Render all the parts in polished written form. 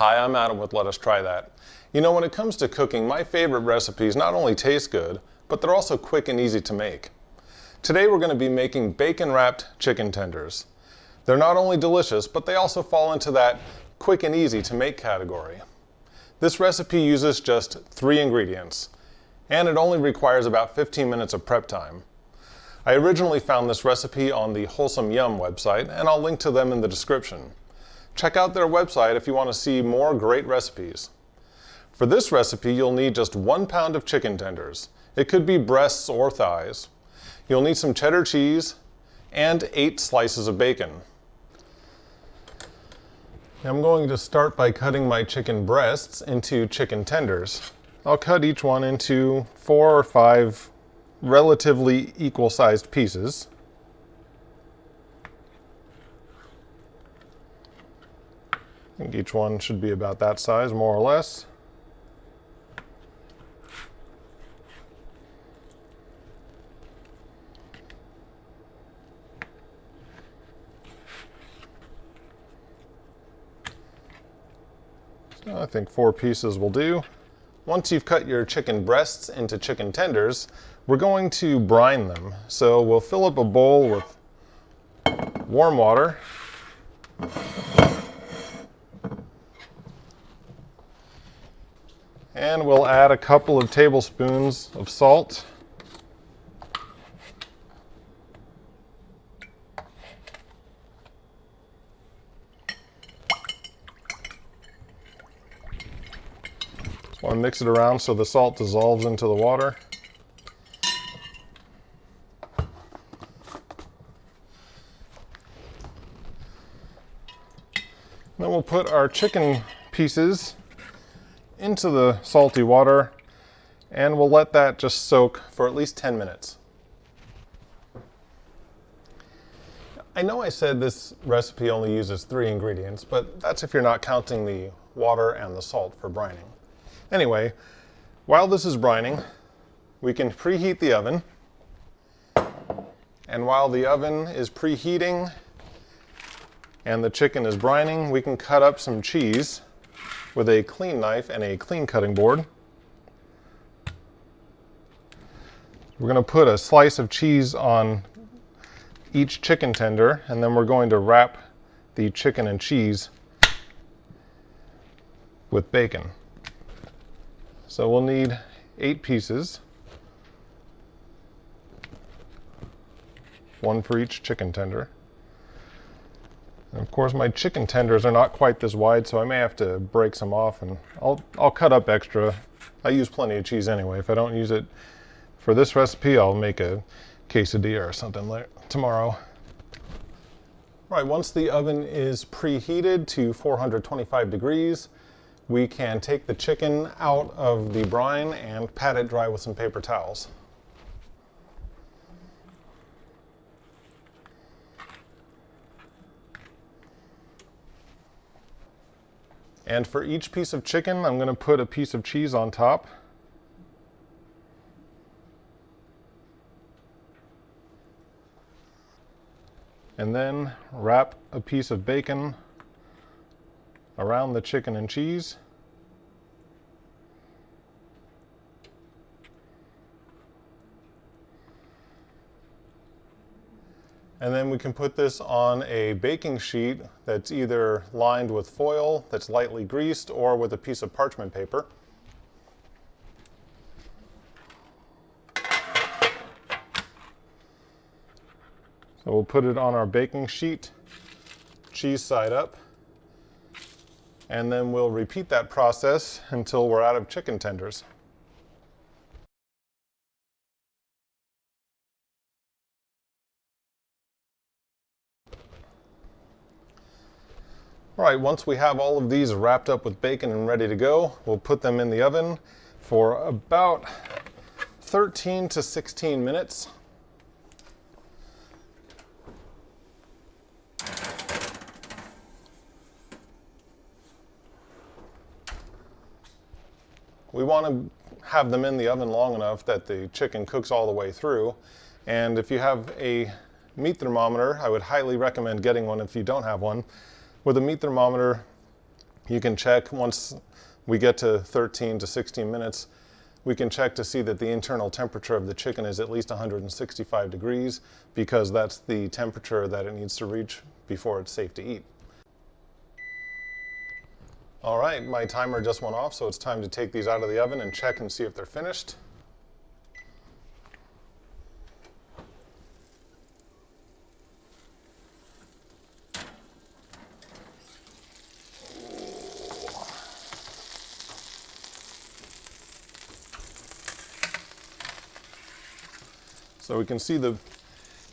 Hi, I'm Adam with Let Us Try That. You know, when it comes to cooking, my favorite recipes not only taste good, but they're also quick and easy to make. Today we're going to be making bacon-wrapped chicken tenders. They're not only delicious, but they also fall into that quick and easy to make category. This recipe uses just 3 ingredients, and it only requires about 15 minutes of prep time. I originally found this recipe on the Wholesome Yum website, and I'll link to them in the description. Check out their website if you want to see more great recipes. For this recipe, you'll need just 1 pound of chicken tenders. It could be breasts or thighs. You'll need some cheddar cheese and 8 slices of bacon. I'm going to start by cutting my chicken breasts into chicken tenders. I'll cut each one into 4 or 5 relatively equal-sized pieces. I think each one should be about that size, more or less. So I think 4 pieces will do. Once you've cut your chicken breasts into chicken tenders, we're going to brine them. So we'll fill up a bowl with warm water. And we'll add a couple of tablespoons of salt. Just want to mix it around so the salt dissolves into the water. Then we'll put our chicken pieces into the salty water, and we'll let that just soak for at least 10 minutes. I know I said this recipe only uses 3 ingredients, but that's if you're not counting the water and the salt for brining. Anyway, while this is brining, we can preheat the oven. And while the oven is preheating and the chicken is brining, we can cut up some cheese with a clean knife and a clean cutting board. We're going to put a slice of cheese on each chicken tender, and then we're going to wrap the chicken and cheese with bacon. So we'll need 8 pieces, 1 for each chicken tender. And of course, my chicken tenders are not quite this wide, so I may have to break some off, and I'll cut up extra. I use plenty of cheese anyway. If I don't use it for this recipe, I'll make a quesadilla or something like tomorrow. Right, once the oven is preheated to 425 degrees, we can take the chicken out of the brine and pat it dry with some paper towels. And for each piece of chicken, I'm going to put a piece of cheese on top. And then wrap a piece of bacon around the chicken and cheese. And then we can put this on a baking sheet that's either lined with foil that's lightly greased or with a piece of parchment paper. So we'll put it on our baking sheet, cheese side up, and then we'll repeat that process until we're out of chicken tenders. All right, once we have all of these wrapped up with bacon and ready to go, we'll put them in the oven for about 13 to 16 minutes. We want to have them in the oven long enough that the chicken cooks all the way through. And if you have a meat thermometer, I would highly recommend getting one if you don't have one. With a meat thermometer, You can check once we get to 13 to 16 minutes, we can check to see that the internal temperature of the chicken is at least 165 degrees because that's the temperature that it needs to reach before it's safe to eat. All right, my timer just went off, so it's time to take these out of the oven and check and see if they're finished. So we can see the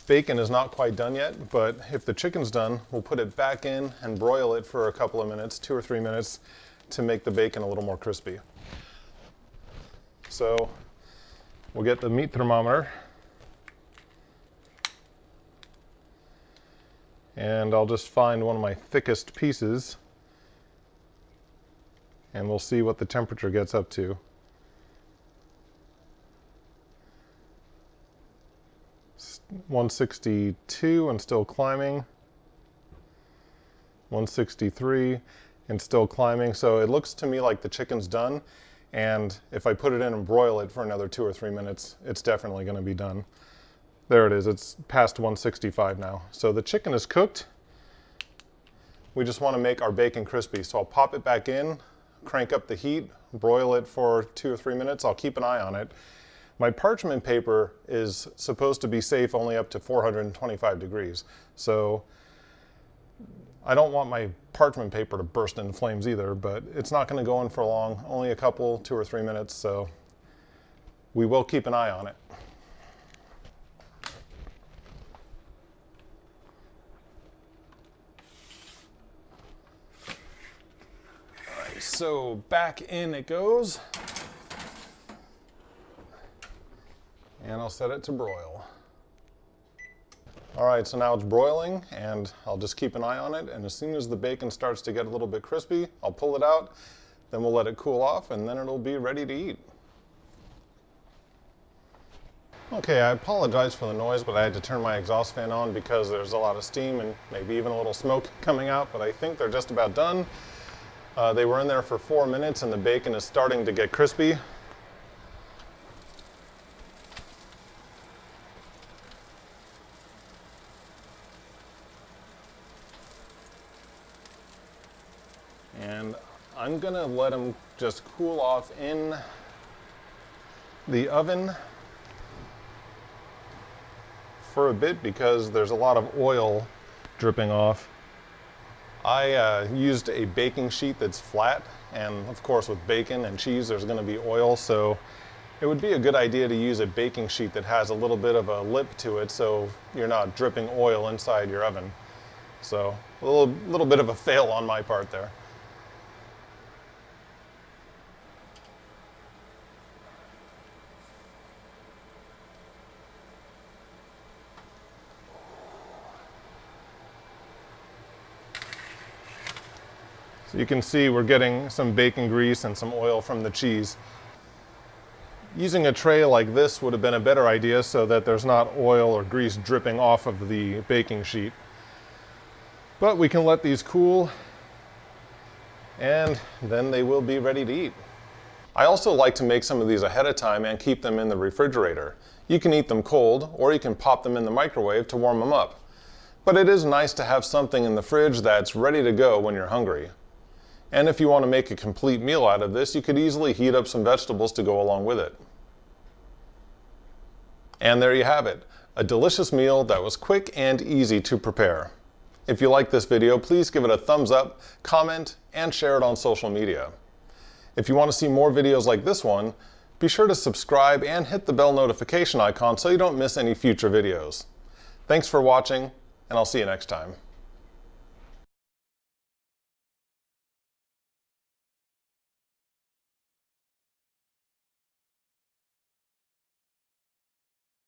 bacon is not quite done yet, but if the chicken's done, we'll put it back in and broil it for a couple of minutes, 2 or 3 minutes, to make the bacon a little more crispy. So we'll get the meat thermometer, and I'll just find one of my thickest pieces, and we'll see what the temperature gets up to. 162 and still climbing, 163 and still climbing. So it looks to me like the chicken's done, and if I put it in and broil it for another 2 or 3 minutes, it's definitely going to be done. There it is, it's past 165 now. So the chicken is cooked. We just want to make our bacon crispy, so I'll pop it back in, crank up the heat, broil it for 2 or 3 minutes. I'll keep an eye on it. My parchment paper is supposed to be safe only up to 425 degrees. So I don't want my parchment paper to burst into flames either, but it's not going to go in for long, only a couple, 2 or 3 minutes, so we will keep an eye on it. All right, so back in it goes. And I'll set it to broil. All right, so now it's broiling, and I'll just keep an eye on it, and as soon as the bacon starts to get a little bit crispy, I'll pull it out, then we'll let it cool off, and then it'll be ready to eat. Okay, I apologize for the noise, but I had to turn my exhaust fan on because there's a lot of steam and maybe even a little smoke coming out, but I think they're just about done. They were in there for 4 minutes, and the bacon is starting to get crispy. And I'm gonna let them just cool off in the oven for a bit because there's a lot of oil dripping off. I used a baking sheet that's flat, and of course with bacon and cheese there's gonna be oil, so it would be a good idea to use a baking sheet that has a little bit of a lip to it so you're not dripping oil inside your oven. So a little bit of a fail on my part there. So you can see we're getting some bacon grease and some oil from the cheese. Using a tray like this would have been a better idea so that there's not oil or grease dripping off of the baking sheet. But we can let these cool, and then they will be ready to eat. I also like to make some of these ahead of time and keep them in the refrigerator. You can eat them cold, or you can pop them in the microwave to warm them up. But it is nice to have something in the fridge that's ready to go when you're hungry. And if you want to make a complete meal out of this, you could easily heat up some vegetables to go along with it. And there you have it, a delicious meal that was quick and easy to prepare. If you like this video, please give it a thumbs up, comment, and share it on social media. If you want to see more videos like this one, be sure to subscribe and hit the bell notification icon so you don't miss any future videos. Thanks for watching, and I'll see you next time.